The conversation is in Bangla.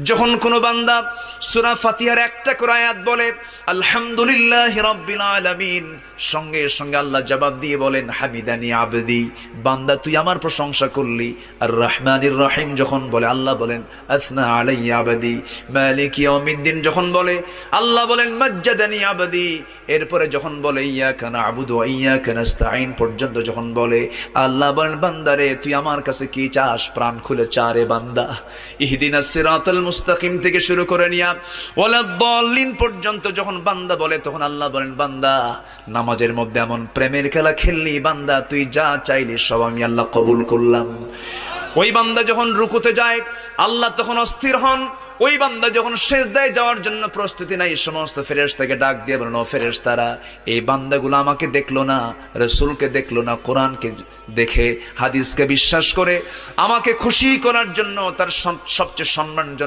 যখন কোনো বান্দা সূরা ফাতিহার একটা করে আয়াত বলে আলহামদুলিল্লাহি রাব্বিল আলামিন, সঙ্গে সঙ্গে আল্লাহ জবাব দিয়ে বলেন হামিদানি আবদি, বান্দা তুই আমার প্রশংসা করলি। আর রহমানির রহিম যখন বলে আল্লাহ বলেন আসনা আলাইয়া আবদি। মালিক ইয়াউমিদ্দিন যখন বলে আল্লাহ বলেন মাজ্জাদানি আবদি। এরপরে যখন বলে ইয়াকা না'বুদু ওয়া ইয়াকা নাস্তাঈন পর্যন্ত যখন বলে আল্লাহ বলেন বান্দারে তুই আমার কাছে কি চাস, প্রাণ খুলে চা রে বান্দা। ইহদিনাস সিরাতাল মুস্তাকিম থেকে শুরু করে নিয়া ওয়ালাদ-দাল্লিন পর্যন্ত যখন বান্দা বলে তখন আল্লাহ বলেন বান্দা নামাজের মধ্যে এমন প্রেমের খেলা খেললি বান্দা, তুই যা চাইলি সব আমি আল্লাহ কবুল করলাম। ওই বান্দা যখন রুকুতে যায় আল্লাহ তখন অস্থির হন। ওই বান্দা যখন সিজদায় যাওয়ার জন্য প্রস্তুতি নাই, সমস্ত ফেরেশতাকে ডাক দিয়ে বলেন ও ফেরেশতারা, এই বান্দাগুলো আমাকে দেখলো না, রাসূলকে দেখলো না, কোরআনকে দেখে হাদিসকে বিশ্বাস করে আমাকে খুশি করার জন্য তার সবচেয়ে সম্মানজনক